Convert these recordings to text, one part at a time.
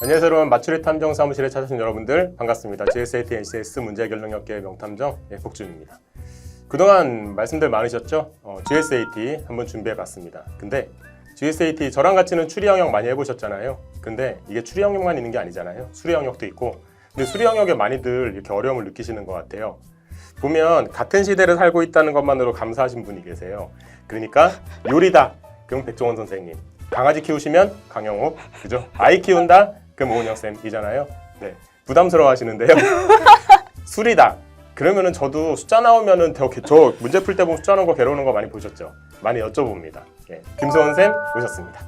안녕하세요 여러분. 맞추리 탐정 사무실에 찾으신 여러분들 반갑습니다. GSAT NCS 문제 해결 능력계의 명탐정 복준입니다. 그동안 말씀들 많으셨죠? GSAT 한번 준비해봤습니다. 근데 GSAT 저랑 같이는 추리 영역 많이 해보셨잖아요. 근데 이게 추리 영역만 있는 게 아니잖아요. 수리 영역도 있고. 근데 수리 영역에 많이들 이렇게 어려움을 느끼시는 것 같아요. 보면 같은 시대를 살고 있다는 것만으로 감사하신 분이 계세요. 그러니까 요리다 그럼 백종원 선생님, 강아지 키우시면 강영욱, 그죠? 아이 키운다 그럼 오은영 쌤이잖아요. 네, 부담스러워 하시는데요. 수리다 그러면은 저도 숫자 나오면은 저 문제 풀 때 보면 숫자 나오는 거 괴로우는 거 많이 보셨죠? 많이 여쭤봅니다. 네, 김소원 쌤 오셨습니다.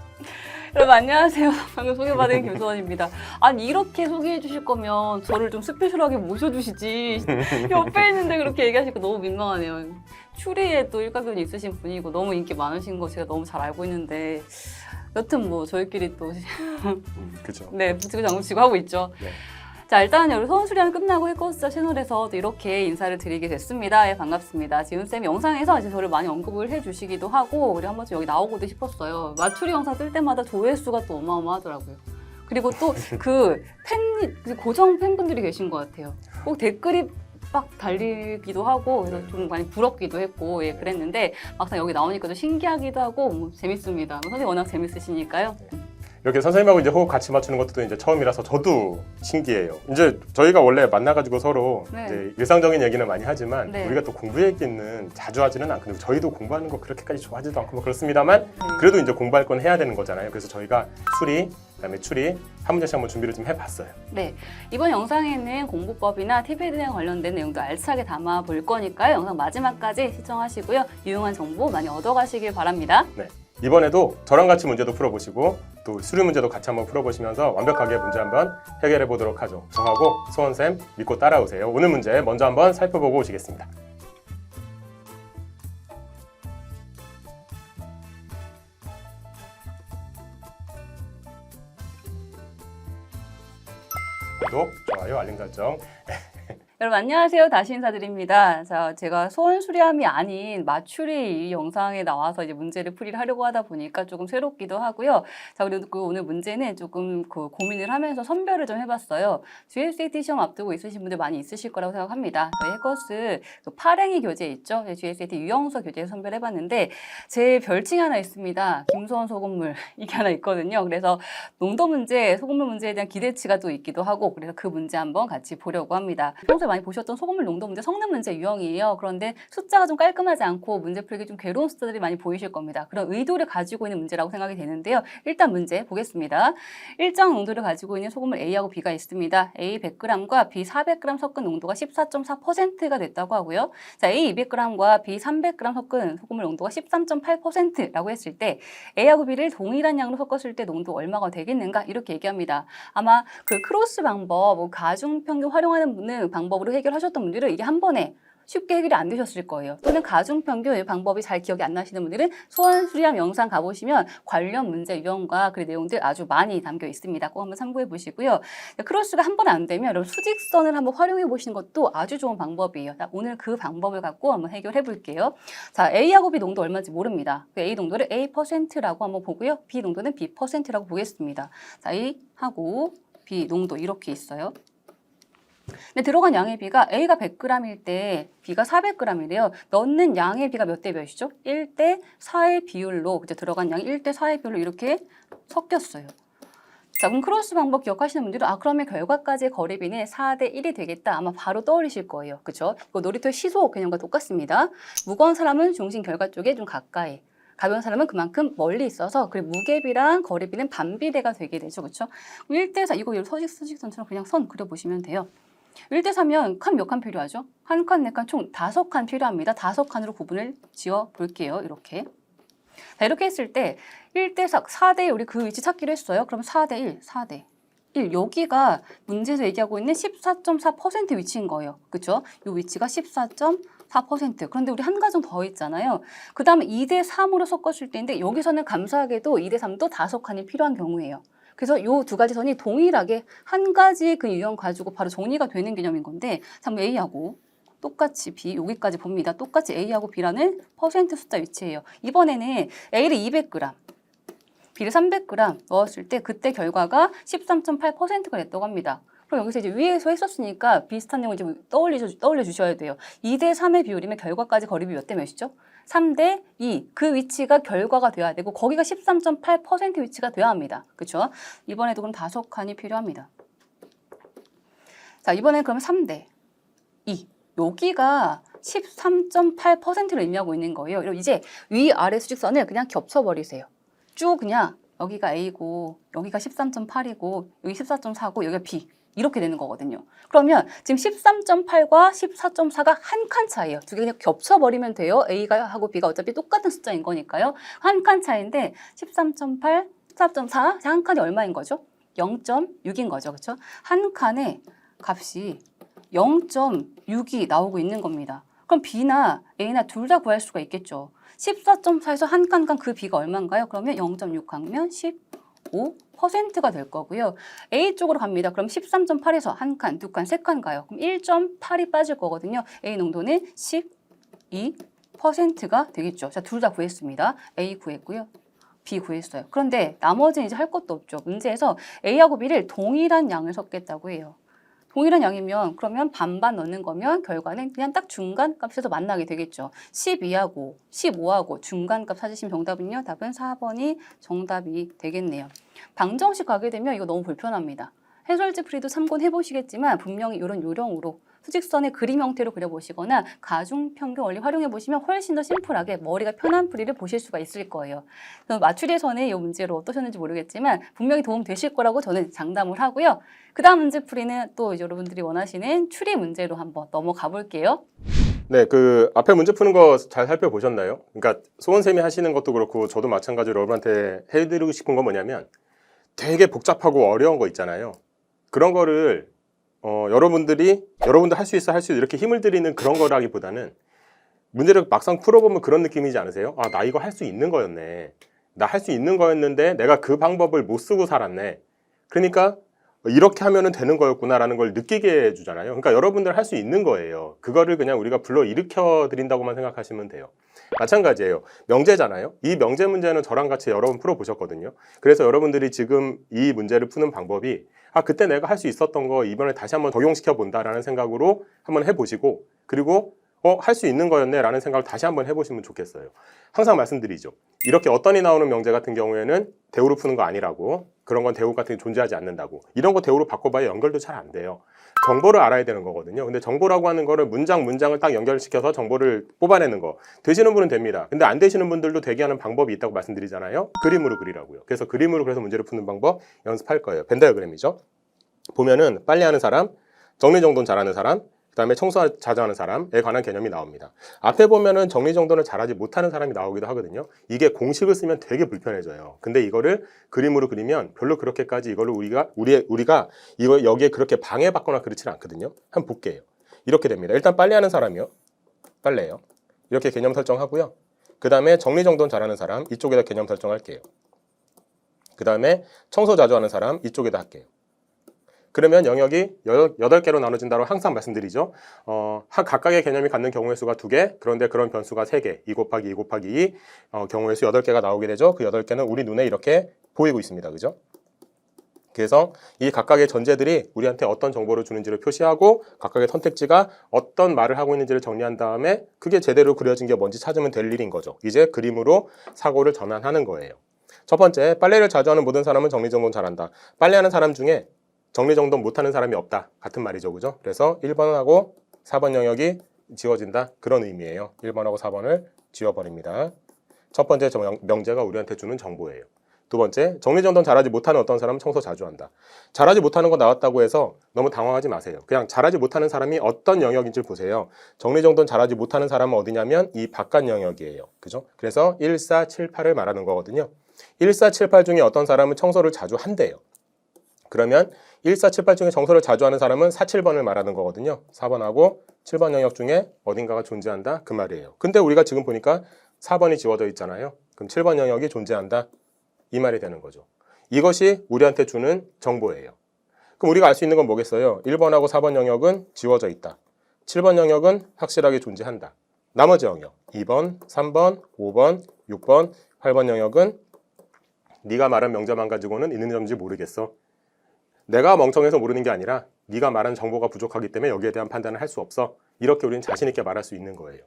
여러분 안녕하세요. 방금 소개받은 김소원입니다. 아니 이렇게 소개해 주실 거면 저를 좀 스페셜하게 모셔주시지. 옆에 있는데 그렇게 얘기하시니까 너무 민망하네요. 추리에 또 일가견이 있으신 분이고 너무 인기 많으신 거 제가 너무 잘 알고 있는데 여튼 뭐 저희끼리 또 그죠? 네, 붙이고 장구치고 하고 있죠. 네. 자, 일단 여기 소원수리하면 끝나고 해커스자 채널에서 또 이렇게 인사를 드리게 됐습니다. 예, 반갑습니다. 지훈쌤이 영상에서 이제 저를 많이 언급을 해주시기도 하고 그리고 한 번쯤 여기 나오고도 싶었어요. 맞추리 영상 뜰 때마다 조회수가 또 어마어마하더라고요. 그리고 또 고정 팬분들이 계신 것 같아요. 꼭 댓글이 막 달리기도 하고 그래서 좀 많이 부럽기도 했고 예, 그랬는데 막상 여기 나오니까 좀 신기하기도 하고 뭐 재밌습니다. 선생님 워낙 재밌으시니까요. 이렇게 선생님하고 이제 호흡 같이 맞추는 것도 이제 처음이라서 저도 신기해요. 이제 저희가 원래 만나가지고 서로 네. 이제 일상적인 얘기는 많이 하지만 네. 우리가 또 공부 얘기는 자주 하지는 않고 저희도 공부하는 거 그렇게까지 좋아하지도 않고 뭐 그렇습니다만 그래도 이제 공부할 건 해야 되는 거잖아요. 그래서 저희가 수리, 그다음에 추리 한 문제씩 한번 준비를 좀 해봤어요. 네, 이번 영상에는 공부법이나 TV에 관련된 내용도 알차게 담아 볼 거니까요. 영상 마지막까지 시청하시고요. 유용한 정보 많이 얻어가시길 바랍니다. 네. 이번에도 저랑 같이 문제도 풀어보시고 또 수리 문제도 같이 한번 풀어보시면서 완벽하게 문제 한번 해결해 보도록 하죠. 저하고 소원쌤 믿고 따라오세요. 오늘 문제 먼저 한번 살펴보고 오시겠습니다. 구독, 좋아요, 알림 설정. 여러분 안녕하세요. 다시 인사드립니다. 자, 제가 소원 수리함이 아닌 맞추리 이 영상에 나와서 이제 문제를 풀이를 하려고 하다 보니까 조금 새롭기도 하고요. 자, 그리고 오늘 문제는 조금 고민을 하면서 선별을 좀 해봤어요. GSAT 시험 앞두고 있으신 분들 많이 있으실 거라고 생각합니다. 저희 해커스 파랭이 교재 있죠? GSAT 유형서 교재에서 선별해봤는데 제 별칭이 하나 있습니다. 김소원 소금물 이게 하나 있거든요. 그래서 농도 문제, 소금물 문제에 대한 기대치가 또 있기도 하고 그래서 그 문제 한번 같이 보려고 합니다. 평소에 많이 보셨던 소금물 농도 문제, 성능 문제 유형이에요. 그런데 숫자가 좀 깔끔하지 않고 문제 풀기 좀 괴로운 숫자들이 많이 보이실 겁니다. 그런 의도를 가지고 있는 문제라고 생각이 되는데요. 일단 문제 보겠습니다. 일정 농도를 가지고 있는 소금물 A하고 B가 있습니다. A 100g과 B 400g 섞은 농도가 14.4%가 됐다고 하고요. 자, A 200g과 B 300g 섞은 소금물 농도가 13.8%라고 했을 때 A하고 B를 동일한 양으로 섞었을 때 농도 얼마가 되겠는가? 이렇게 얘기합니다. 아마 그 크로스 방법, 가중평균 활용하는 분은 방법으로 해결하셨던 분들은 이게 한 번에 쉽게 해결이 안 되셨을 거예요. 또는 가중평균 방법이 잘 기억이 안 나시는 분들은 소원 수리함 영상 가보시면 관련 문제 유형과 그 내용들 아주 많이 담겨 있습니다. 꼭 한번 참고해 보시고요. 크로스가 한 번에 안 되면 여러분 수직선을 한번 활용해 보시는 것도 아주 좋은 방법이에요. 자, 오늘 그 방법을 갖고 한번 해결해 볼게요. 자, A하고 B 농도 얼마인지 모릅니다. 그 A 농도를 A%라고 한번 보고요. B 농도는 B%라고 보겠습니다. 자, A하고 B 농도 이렇게 있어요. 근데 들어간 양의 비가 A가 100g일 때 B가 400g이래요. 넣는 양의 비가 몇 대 몇이죠? 1대 4의 비율로 그때 들어간 양이 1대 4의 비율로 이렇게 섞였어요. 자, 그럼 크로스 방법 기억하시는 분들은 그러면 결과까지의 거리비는 4대 1이 되겠다. 아마 바로 떠올리실 거예요. 그렇죠? 이거 놀이터의 시소 개념과 똑같습니다. 무거운 사람은 중심 결과 쪽에 좀 가까이. 가벼운 사람은 그만큼 멀리 있어서 그리고 무게비랑 거리비는 반비례가 되게 되죠. 그렇죠? 1대 4 이거 서식선처럼 그냥 선 그려보시면 돼요. 1대 4면 칸 몇 칸 필요하죠? 한 칸, 네 칸, 총 5칸 필요합니다. 5칸으로 구분을 지어 볼게요. 이렇게. 자, 이렇게 했을 때 1대 4, 4대 1 우리 그 위치 찾기로 했어요. 그럼 4대 1, 4대 1. 여기가 문제에서 얘기하고 있는 14.4% 위치인 거예요. 그렇죠? 이 위치가 14.4%. 그런데 우리 한 가정 더 있잖아요. 그 다음에 2대 3으로 섞었을 때인데 여기서는 감사하게도 2대 3도 5칸이 필요한 경우예요. 그래서 이 두 가지 선이 동일하게 한 가지 그 유형 가지고 바로 정리가 되는 개념인 건데 참 A하고 똑같이 B 여기까지 봅니다. 똑같이 A하고 B라는 퍼센트 숫자 위치예요. 이번에는 A를 200g, B를 300g 넣었을 때 그때 결과가 13.8%가 됐다고 합니다. 그럼 여기서 이제 위에서 했었으니까 비슷한 내용을 이제 떠올려 주셔야 돼요. 2대 3의 비율이면 결과까지 거리비 몇 대 몇이죠? 3대 2. 그 위치가 결과가 돼야 되고 거기가 13.8% 위치가 돼야 합니다. 그렇죠? 이번에도 그럼 5칸이 필요합니다. 자, 이번엔 그럼 3대 2. 여기가 13.8%를 의미하고 있는 거예요. 그럼 이제 위아래 수직선을 그냥 겹쳐버리세요. 쭉 그냥 여기가 A고 여기가 13.8이고 여기 14.4고 여기가 B. 이렇게 되는 거거든요. 그러면 지금 13.8과 14.4가 한 칸 차이예요. 두 개 그냥 겹쳐버리면 돼요. A가 하고 B가 어차피 똑같은 숫자인 거니까요. 한 칸 차이인데 13.8, 14.4 한 칸이 얼마인 거죠? 0.6인 거죠. 그렇죠? 한 칸에 값이 0.6이 나오고 있는 겁니다. 그럼 B나 A나 둘 다 구할 수가 있겠죠. 14.4에서 한 칸 간 그 B가 얼마인가요? 그러면 0.6 하면 15%가 될 거고요. A 쪽으로 갑니다. 그럼 13.8에서 한 칸, 두 칸, 세 칸 가요. 그럼 1.8이 빠질 거거든요. A 농도는 12%가 되겠죠. 자, 둘 다 구했습니다. A 구했고요. B 구했어요. 그런데 나머지는 이제 할 것도 없죠. 문제에서 A하고 B를 동일한 양을 섞겠다고 해요. 동일한 양이면 그러면 반반 넣는 거면 결과는 그냥 딱 중간 값에서 만나게 되겠죠. 12하고 15하고 중간값 찾으시면 정답은요. 답은 4번이 정답이 되겠네요. 방정식 가게 되면 이거 너무 불편합니다. 해설지 풀이도 참고해 보시겠지만 분명히 이런 요령으로 수직선의 그림 형태로 그려보시거나 가중평균 원리 활용해 보시면 훨씬 더 심플하게 머리가 편한 풀이를 보실 수가 있을 거예요. 맞추리에서는 이 문제로 어떠셨는지 모르겠지만 분명히 도움 되실 거라고 저는 장담을 하고요. 그 다음 문제 풀이는 또 이제 여러분들이 원하시는 추리 문제로 한번 넘어가 볼게요. 네, 그 앞에 문제 푸는 거 잘 살펴보셨나요? 그러니까 소원쌤이 하시는 것도 그렇고 저도 마찬가지로 여러분한테 해드리고 싶은 건 뭐냐면 되게 복잡하고 어려운 거 있잖아요. 그런 거를 여러분들 할 수 있어 이렇게 힘을 들이는 그런 거라기보다는 문제를 막상 풀어보면 그런 느낌이지 않으세요? 아, 나 이거 할 수 있는 거였네. 나 할 수 있는 거였는데 내가 그 방법을 못 쓰고 살았네. 그러니까 이렇게 하면은 되는 거였구나라는 걸 느끼게 해주잖아요. 그러니까 여러분들 할 수 있는 거예요. 그거를 그냥 우리가 불러 일으켜 드린다고만 생각하시면 돼요. 마찬가지예요. 명제잖아요. 이 명제 문제는 저랑 같이 여러 번 풀어보셨거든요. 그래서 여러분들이 지금 이 문제를 푸는 방법이 아, 그때 내가 할 수 있었던 거 이번에 다시 한번 적용시켜 본다라는 생각으로 한번 해보시고 그리고 할 수 있는 거였네 라는 생각을 다시 한번 해보시면 좋겠어요. 항상 말씀드리죠. 이렇게 어떤이 나오는 명제 같은 경우에는 대우로 푸는 거 아니라고, 그런 건 대우 같은 게 존재하지 않는다고, 이런 거 대우로 바꿔봐야 연결도 잘 안 돼요. 정보를 알아야 되는 거거든요. 근데 정보라고 하는 거를 문장을 딱 연결시켜서 정보를 뽑아내는 거 되시는 분은 됩니다. 근데 안 되시는 분들도 되게 하는 방법이 있다고 말씀드리잖아요. 그림으로 그리라고요. 그래서 그림으로 그려서 문제를 푸는 방법 연습할 거예요. 벤다이어그램이죠. 보면은 빨리 하는 사람, 정리정돈 잘하는 사람, 그 다음에 청소 자주 하는 사람에 관한 개념이 나옵니다. 앞에 보면은 정리정돈을 잘하지 못하는 사람이 나오기도 하거든요. 이게 공식을 쓰면 되게 불편해져요. 근데 이거를 그림으로 그리면 별로 그렇게까지 이거를 우리가 이거 여기에 그렇게 방해받거나 그렇지는 않거든요. 한번 볼게요. 이렇게 됩니다. 일단 빨리 하는 사람이요. 빨래요. 이렇게 개념 설정하고요. 그 다음에 정리정돈 잘하는 사람 이쪽에다 개념 설정할게요. 그 다음에 청소 자주 하는 사람 이쪽에다 할게요. 그러면 영역이 8개로 나눠진다고 항상 말씀드리죠. 각각의 개념이 갖는 경우의 수가 2개, 그런데 그런 변수가 3개, 2 곱하기 2 곱하기 2, 경우의 수 8개가 나오게 되죠. 그 8개는 우리 눈에 이렇게 보이고 있습니다. 그죠? 그래서 이 각각의 전제들이 우리한테 어떤 정보를 주는지를 표시하고 각각의 선택지가 어떤 말을 하고 있는지를 정리한 다음에 그게 제대로 그려진 게 뭔지 찾으면 될 일인 거죠. 이제 그림으로 사고를 전환하는 거예요. 첫 번째, 빨래를 자주 하는 모든 사람은 정리정돈 잘한다. 빨래하는 사람 중에 정리정돈 못하는 사람이 없다. 같은 말이죠. 그죠? 그래서 1번하고 4번 영역이 지워진다. 그런 의미예요. 1번하고 4번을 지워버립니다. 첫 번째 명제가 우리한테 주는 정보예요. 두 번째, 정리정돈 잘하지 못하는 어떤 사람은 청소 자주 한다. 잘하지 못하는 거 나왔다고 해서 너무 당황하지 마세요. 그냥 잘하지 못하는 사람이 어떤 영역인지 보세요. 정리정돈 잘하지 못하는 사람은 어디냐면 이 바깥 영역이에요. 그죠? 그래서 1, 4, 7, 8을 말하는 거거든요. 1, 4, 7, 8 중에 어떤 사람은 청소를 자주 한대요. 그러면 1, 4, 7, 8 중에 청소를 자주 하는 사람은 4, 7번을 말하는 거거든요. 4번하고 7번 영역 중에 어딘가가 존재한다 그 말이에요. 근데 우리가 지금 보니까 4번이 지워져 있잖아요. 그럼 7번 영역이 존재한다 이 말이 되는 거죠. 이것이 우리한테 주는 정보예요. 그럼 우리가 알 수 있는 건 뭐겠어요? 1번하고 4번 영역은 지워져 있다. 7번 영역은 확실하게 존재한다. 나머지 영역 2번, 3번, 5번, 6번, 8번 영역은 네가 말한 명제만 가지고는 있는 점인지 모르겠어. 내가 멍청해서 모르는 게 아니라 네가 말한 정보가 부족하기 때문에 여기에 대한 판단을 할 수 없어. 이렇게 우리는 자신 있게 말할 수 있는 거예요.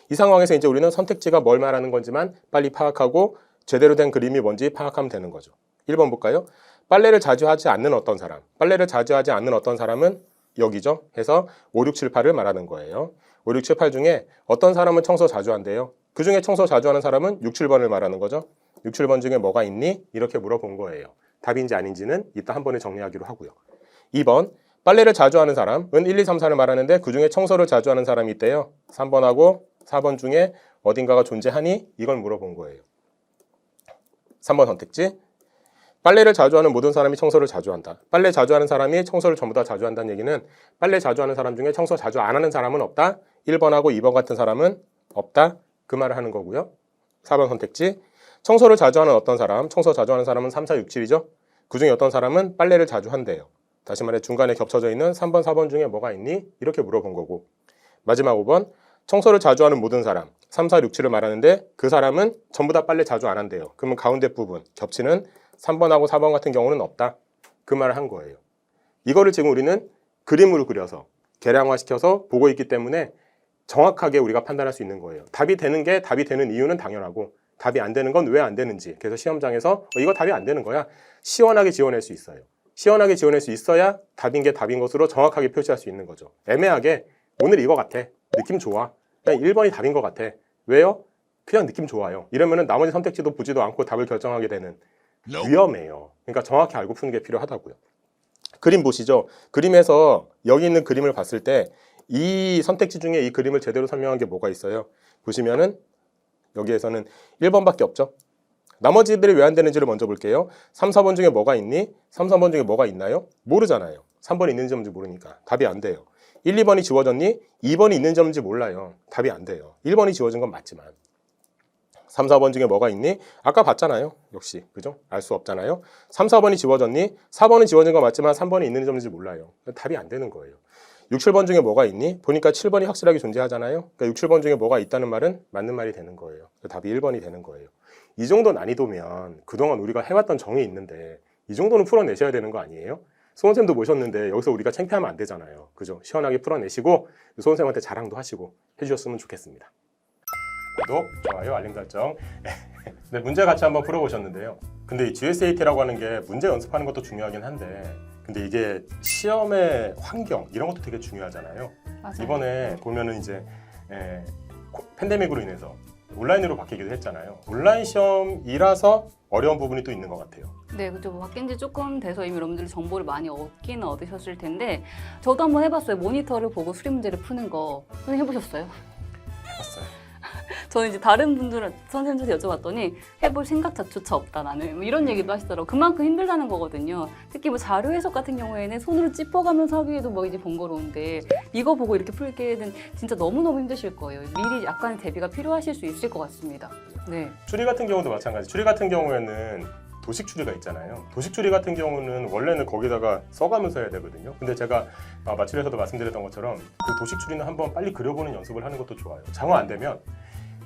이 상황에서 이제 우리는 선택지가 뭘 말하는 건지만 빨리 파악하고 제대로 된 그림이 뭔지 파악하면 되는 거죠. 1번 볼까요? 빨래를 자주 하지 않는 어떤 사람. 빨래를 자주 하지 않는 어떤 사람은 여기죠. 해서 5, 6, 7, 8을 말하는 거예요. 5, 6, 7, 8 중에 어떤 사람은 청소 자주 한대요. 그 중에 청소 자주 하는 사람은 6, 7번을 말하는 거죠. 6, 7번 중에 뭐가 있니? 이렇게 물어본 거예요. 답인지 아닌지는 이따 한 번에 정리하기로 하고요. 2번, 빨래를 자주 하는 사람은 1, 2, 3, 4를 말하는데 그 중에 청소를 자주 하는 사람이 있대요. 3번하고 4번 중에 어딘가가 존재하니? 이걸 물어본 거예요. 3번 선택지. 빨래를 자주 하는 모든 사람이 청소를 자주 한다. 빨래 자주 하는 사람이 청소를 전부 다 자주 한다는 얘기는 빨래 자주 하는 사람 중에 청소 자주 안 하는 사람은 없다. 1번하고 2번 같은 사람은 없다. 그 말을 하는 거고요. 4번 선택지. 청소를 자주 하는 어떤 사람, 청소 자주 하는 사람은 3, 4, 6, 7이죠. 그 중에 어떤 사람은 빨래를 자주 한대요. 다시 말해 중간에 겹쳐져 있는 3번, 4번 중에 뭐가 있니? 이렇게 물어본 거고. 마지막 5번. 청소를 자주 하는 모든 사람, 3, 4, 6, 7을 말하는데 그 사람은 전부 다 빨래 자주 안 한대요. 그러면 가운데 부분, 겹치는 3번하고 4번 같은 경우는 없다. 그 말을 한 거예요. 이거를 지금 우리는 그림으로 그려서 계량화시켜서 보고 있기 때문에 정확하게 우리가 판단할 수 있는 거예요. 답이 되는 게 답이 되는 이유는 당연하고 답이 안 되는 건 왜 안 되는지. 그래서 시험장에서 이거 답이 안 되는 거야. 시원하게 지원할 수 있어요. 시원하게 지원할 수 있어야 답인 게 답인 것으로 정확하게 표시할 수 있는 거죠. 애매하게 오늘 이거 같아. 느낌 좋아. 그냥 1번이 답인 것 같아. 왜요? 그냥 느낌 좋아요. 이러면은 나머지 선택지도 보지도 않고 답을 결정하게 되는 위험해요. 그러니까 정확히 알고 푸는 게 필요하다고요. 그림 보시죠. 그림에서 여기 있는 그림을 봤을 때 이 선택지 중에 이 그림을 제대로 설명한 게 뭐가 있어요? 보시면은 여기에서는 1번밖에 없죠. 나머지들이 왜 안 되는지를 먼저 볼게요. 3, 4번 중에 뭐가 있니? 3, 4번 중에 뭐가 있나요? 모르잖아요. 3번이 있는지 없는지 모르니까 답이 안 돼요. 1, 2번이 지워졌니? 2번이 있는지 없는지 몰라요. 답이 안 돼요. 1번이 지워진 건 맞지만 3, 4번 중에 뭐가 있니? 아까 봤잖아요. 역시 그죠? 알 수 없잖아요. 3, 4번이 지워졌니? 4번은 지워진 건 맞지만 3번이 있는지 없는지 몰라요. 답이 안 되는 거예요. 6, 7번 중에 뭐가 있니? 보니까 7번이 확실하게 존재하잖아요. 그러니까 6, 7번 중에 뭐가 있다는 말은 맞는 말이 되는 거예요. 답이 1번이 되는 거예요. 이 정도 난이도면 그동안 우리가 해왔던 정이 있는데 이 정도는 풀어내셔야 되는 거 아니에요? 소원쌤도 모셨는데 여기서 우리가 창피하면 안 되잖아요. 그죠? 시원하게 풀어내시고 소원쌤한테 자랑도 하시고 해주셨으면 좋겠습니다. 구독, 좋아요, 알림 설정. 네, 문제 같이 한번 풀어보셨는데요. 근데 이 GSAT라고 하는 게 문제 연습하는 것도 중요하긴 한데 근데 이게 시험의 환경 이런 것도 되게 중요하잖아요. 맞아요. 이번에 보면은 이제 팬데믹으로 인해서 온라인으로 바뀌기도 했잖아요. 온라인 시험이라서 어려운 부분이 또 있는 것 같아요. 네, 그죠. 바뀐 지 조금 돼서 이미 여러분들이 정보를 많이 얻기는 얻으셨을 텐데 저도 한번 해봤어요. 모니터를 보고 수리 문제를 푸는 거. 선생님 해보셨어요? 해봤어요. 저는 이제 다른 분들 선생님한테 여쭤봤더니 해볼 생각조차 없다 나는 뭐 이런 얘기도 하시더라고요. 그만큼 힘들다는 거거든요. 특히 뭐 자료 해석 같은 경우에는 손으로 찝어가면서 하기에도 뭐 이제 번거로운데 이거 보고 이렇게 풀기에는 진짜 너무너무 힘드실 거예요. 미리 약간의 대비가 필요하실 수 있을 것 같습니다. 네. 추리 같은 경우도 마찬가지. 추리 같은 경우에는 도식 추리가 있잖아요. 도식 추리 같은 경우는 원래는 거기다가 써가면서 해야 되거든요. 근데 제가 마출에서도 말씀드렸던 것처럼 그 도식 추리는 한번 빨리 그려보는 연습을 하는 것도 좋아요. 장어 안 되면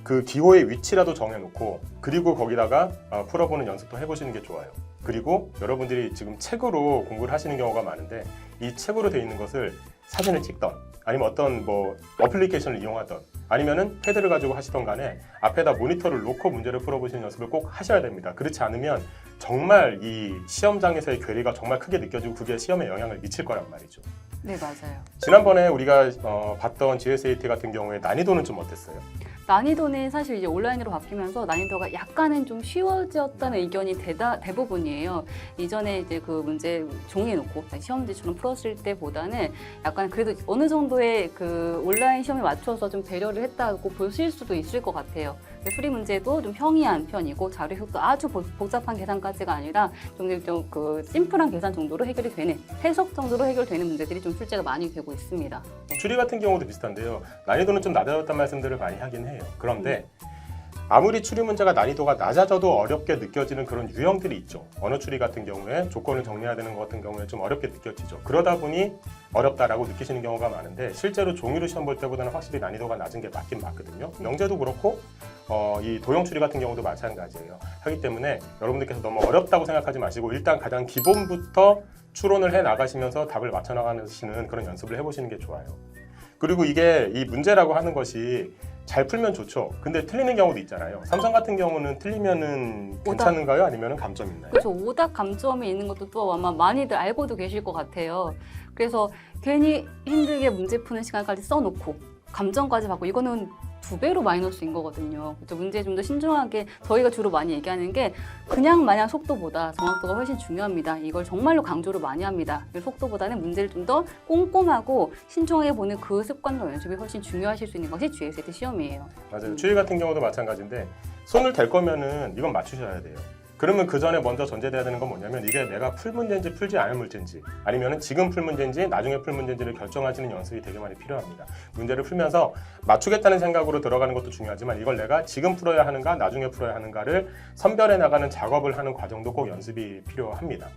그 기호의 위치라도 정해놓고 그리고 거기다가 풀어보는 연습도 해보시는 게 좋아요. 그리고 여러분들이 지금 책으로 공부를 하시는 경우가 많은데 이 책으로 돼 있는 것을 사진을 찍던 아니면 어떤 뭐 어플리케이션을 이용하던 아니면은 패드를 가지고 하시던 간에 앞에다 모니터를 놓고 문제를 풀어보시는 연습을 꼭 하셔야 됩니다. 그렇지 않으면 정말 이 시험장에서의 괴리가 정말 크게 느껴지고 그게 시험에 영향을 미칠 거란 말이죠. 네, 맞아요. 지난번에 우리가 봤던 GSAT 같은 경우에 난이도는 좀 어땠어요? 난이도는 사실 이제 온라인으로 바뀌면서 난이도가 약간은 좀 쉬워졌다는 의견이 대부분이에요. 이전에 이제 그 문제 종이에 놓고 시험 문제처럼 풀었을 때보다는 약간 그래도 어느 정도의 그 온라인 시험에 맞춰서 좀 배려를 했다고 보실 수도 있을 것 같아요. 수리 문제도 좀 평이한 편이고 자료 해석도 아주 복잡한 계산까지가 아니라 좀 그 심플한 계산 정도로 해결이 되는 해석 정도로 해결되는 문제들이 좀 출제가 많이 되고 있습니다. 네. 추리 같은 경우도 비슷한데요. 난이도는 좀 낮아졌다는 말씀들을 많이 하긴 해요. 그런데 아무리 추리 문제가 난이도가 낮아져도 어렵게 느껴지는 그런 유형들이 있죠. 언어 추리 같은 경우에 조건을 정리해야 되는 것 같은 경우에 좀 어렵게 느껴지죠. 그러다 보니 어렵다라고 느끼시는 경우가 많은데 실제로 종이로 시험 볼 때보다는 확실히 난이도가 낮은 게 맞긴 맞거든요. 영재도 그렇고 이 도형 추리 같은 경우도 마찬가지예요. 하기 때문에 여러분들께서 너무 어렵다고 생각하지 마시고 일단 가장 기본부터 추론을 해 나가시면서 답을 맞춰 나가시는 그런 연습을 해보시는 게 좋아요. 그리고 이게 이 문제라고 하는 것이 잘 풀면 좋죠. 근데 틀리는 경우도 있잖아요. 삼성 같은 경우는 틀리면은 괜찮은가요? 아니면은 감점 있나요? 그래서 오답 감점이 있는 것도 또 아마 많이들 알고도 계실 것 같아요. 그래서 괜히 힘들게 문제 푸는 시간까지 써놓고 감점까지 받고 이거는 2배로 마이너스인 거거든요. 그래서 문제에 좀 더 신중하게 저희가 주로 많이 얘기하는 게 그냥 마냥 속도보다 정확도가 훨씬 중요합니다. 이걸 정말로 강조를 많이 합니다. 속도보다는 문제를 좀 더 꼼꼼하고 신중하게 보는 그 습관과 연습이 훨씬 중요하실 수 있는 것이 GSAT 시험이에요. 맞아요. 추리 같은 경우도 마찬가지인데 손을 댈 거면은 이건 맞추셔야 돼요. 그러면 그 전에 먼저 전제돼야 되는 건 뭐냐면 이게 내가 풀 문제인지 풀지 않을 문제인지 아니면 지금 풀 문제인지 나중에 풀 문제인지를 결정하시는 연습이 되게 많이 필요합니다. 문제를 풀면서 맞추겠다는 생각으로 들어가는 것도 중요하지만 이걸 내가 지금 풀어야 하는가 나중에 풀어야 하는가를 선별해 나가는 작업을 하는 과정도 꼭 연습이 필요합니다.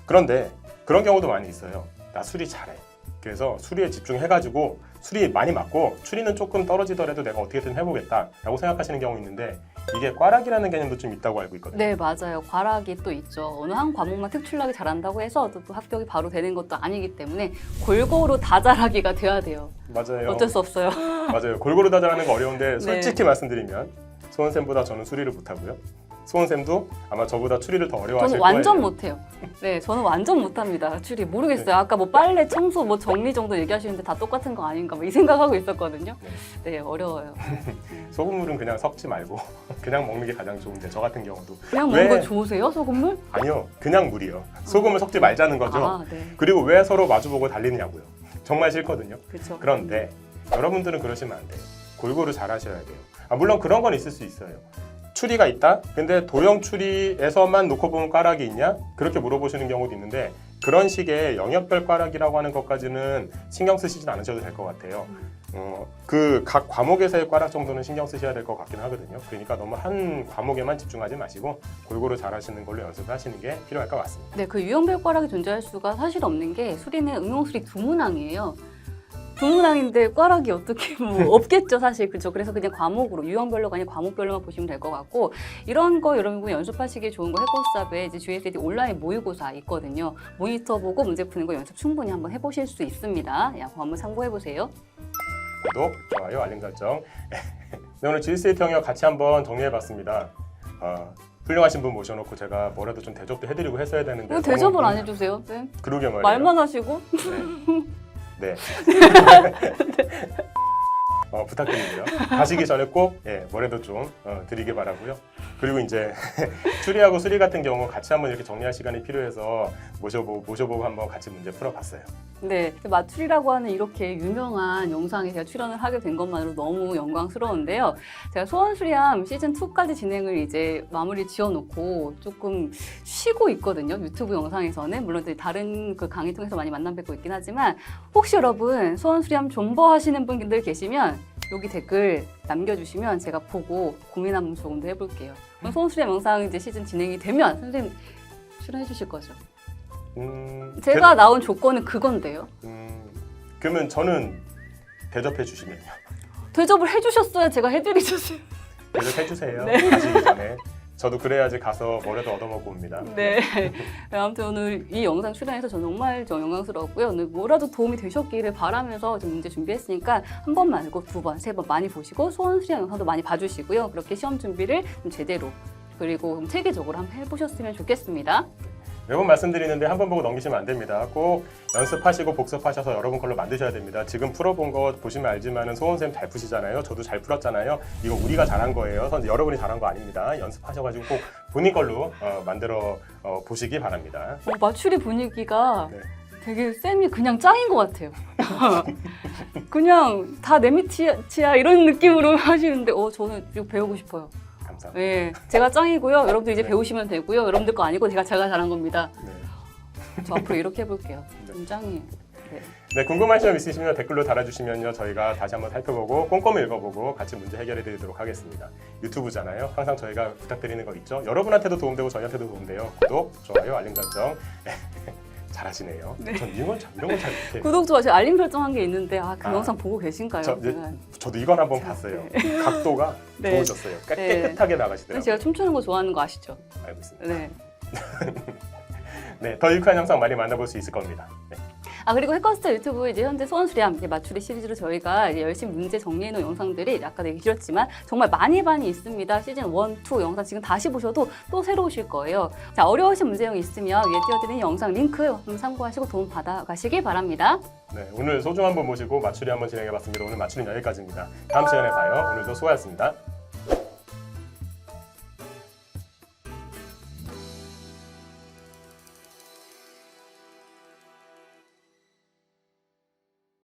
그런데 그런 경우도 많이 있어요. 나 수리 잘해. 그래서 수리에 집중해가지고 수리 많이 맞고 추리는 조금 떨어지더라도 내가 어떻게든 해보겠다라고 생각하시는 경우 있는데 이게 꽈락이라는 개념도 좀 있다고 알고 있거든요. 네, 맞아요. 과락이 또 있죠. 어느 한 과목만 특출나게 잘한다고 해서 또 합격이 바로 되는 것도 아니기 때문에 골고루 다 잘하기가 돼야 돼요. 맞아요. 어쩔 수 없어요. 맞아요. 골고루 다 잘하는 거 어려운데 솔직히 말씀드리면 소은쌤보다 저는 수리를 못하고요. 소은쌤도 아마 저보다 추리를 더 어려워하실 저는 거예요. 완전 못해요. 네, 저는 완전 못합니다. 추리 모르겠어요. 아까 뭐 빨래, 청소, 뭐 정리 정도 얘기하시는데 다 똑같은 거 아닌가 뭐 이 생각하고 있었거든요. 네, 어려워요. 소금물은 그냥 섞지 말고 그냥 먹는 게 가장 좋은데 저 같은 경우도 그냥 먹는 거 좋으세요, 소금물? 아니요, 그냥 물이요. 소금을 섞지 말자는 거죠. 아, 네. 그리고 왜 서로 마주보고 달리느냐고요. 정말 싫거든요. 그렇죠. 그런데 여러분들은 그러시면 안 돼요. 골고루 잘 하셔야 돼요. 물론 그런 건 있을 수 있어요. 추리가 있다? 근데 도형 추리에서만 놓고 보면 꽈락이 있냐? 그렇게 물어보시는 경우도 있는데 그런 식의 영역별 꽈락이라고 하는 것까지는 신경 쓰시진 않으셔도 될 것 같아요. 그 각 과목에서의 꽈락 정도는 신경 쓰셔야 될 것 같긴 하거든요. 그러니까 너무 한 과목에만 집중하지 마시고 골고루 잘 하시는 걸로 연습하시는 게 필요할 것 같습니다. 네, 그 유형별 꽈락이 존재할 수가 사실 없는 게 수리는 응용수리 두문항이에요. 두문항인데 꽈락이 어떻게 뭐 없겠죠 사실. 그렇죠. 그래서 그냥 과목으로 유형별로가 아니라 과목별로만 보시면 될 것 같고 이런 거 여러분 연습하시기 좋은 거 해코스탑에 이제 GSAT 온라인 모의고사 있거든요. 모니터 보고 문제 푸는 거 연습 충분히 한번 해보실 수 있습니다. 야, 그거 한번 참고해 보세요. 구독, 좋아요, 알림 설정. 네, 오늘 GSAT 영역 같이 한번 정리해봤습니다. 훌륭하신 분 모셔놓고 제가 뭐라도 좀 대접도 해드리고 했어야 되는데 왜 대접을 안 해주세요? 네. 그러게 말이에요. 말만 하시고. 네. 부탁드리고요. 가시기 전에 꼭 뭐라도 좀 드리길 바라고요. 그리고 이제 추리하고 수리 같은 경우 같이 한번 이렇게 정리할 시간이 필요해서 모셔보고 한번 같이 문제 풀어봤어요. 네, 마출이라고 하는 이렇게 유명한 영상에 제가 출연을 하게 된 것만으로 너무 영광스러운데요. 제가 소원수리함 시즌2까지 진행을 이제 마무리 지어놓고 조금 쉬고 있거든요. 유튜브 영상에서는. 물론 다른 그 강의 통해서 많이 만나 뵙고 있긴 하지만 혹시 여러분 소원수리함 존버하시는 분들 계시면 여기 댓글 남겨주시면 제가 보고 고민 한번 조금 더 해볼게요. 그럼 소원수리함 영상 이제 시즌 진행이 되면 선생님 출연해 주실 거죠? 제가 나온 조건은 그건데요. 그러면 저는 대접해 주시면요. 대접을 해주셨어야 제가 해드리셨어요. 대접해 주세요. 네. 가시기 전에. 저도 그래야지 가서 뭐라도 얻어먹고 옵니다. 네. 아무튼 오늘 이 영상 출연해서 저 정말 영광스러웠고요. 오늘 뭐라도 도움이 되셨기를 바라면서 좀 문제 준비했으니까 한 번 말고 2번, 3번 많이 보시고 소원수리함 영상도 많이 봐주시고요. 그렇게 시험 준비를 좀 제대로 그리고 좀 체계적으로 한번 해보셨으면 좋겠습니다. 매번 말씀드리는데 한 번 보고 넘기시면 안 됩니다. 꼭 연습하시고 복습하셔서 여러분 걸로 만드셔야 됩니다. 지금 풀어본 거 보시면 알지만 소원쌤 잘 푸시잖아요. 저도 잘 풀었잖아요. 이거 우리가 잘한 거예요. 여러분이 잘한 거 아닙니다. 연습하셔가지고 꼭 본인 걸로 만들어 보시기 바랍니다. 마추리 분위기가 네. 되게 쌤이 그냥 짱인 것 같아요. 그냥 다 내 밑이야 이런 느낌으로 하시는데 저는 이거 배우고 싶어요. 감사합니다. 네, 제가 짱이고요. 여러분들 이제 네. 배우시면 되고요. 여러분들 거 아니고 제가 잘한 겁니다. 네. 저 앞으로 이렇게 해볼게요. 네. 좀 짱이에요. 네. 네, 궁금하신 점 있으시면 댓글로 달아주시면요. 저희가 다시 한번 살펴보고 꼼꼼히 읽어보고 같이 문제 해결해 드리도록 하겠습니다. 유튜브잖아요. 항상 저희가 부탁드리는 거 있죠. 여러분한테도 도움되고 저희한테도 도움돼요. 구독, 좋아요, 알림 설정. 잘하시네요. 네. 전 이런 건 잘 못해요. 구독, 좋아요, 저 알림 설정한 게 있는데 그 아, 영상 보고 계신가요? 저도 이건 한번 봤어요. 각도가 네. 좋으셨어요. 네. 깨끗하게 나가시더라고요. 제가 춤추는 거 좋아하는 거 아시죠? 알고 있습니다. 네. 네, 더 유쾌한 영상 많이 만나볼 수 있을 겁니다. 네. 그리고 해커스터 유튜브 이제 현재 소원수렴 이제 맞추리 시리즈로 저희가 이제 열심히 문제 정리해 놓은 영상들이 아까 되게 길었지만 정말 많이 있습니다. 시즌 1, 2 영상 지금 다시 보셔도 또 새로우실 거예요. 자, 어려우신 문제형 있으면 위에 띄워드리는 영상 링크 한번 참고하시고 도움 받아가시길 바랍니다. 네, 오늘 소중한 분 모시고 맞추리 한번 진행해봤습니다. 오늘 맞추리는 여기까지입니다. 다음 시간에 봐요. 오늘도 수고하셨습니다.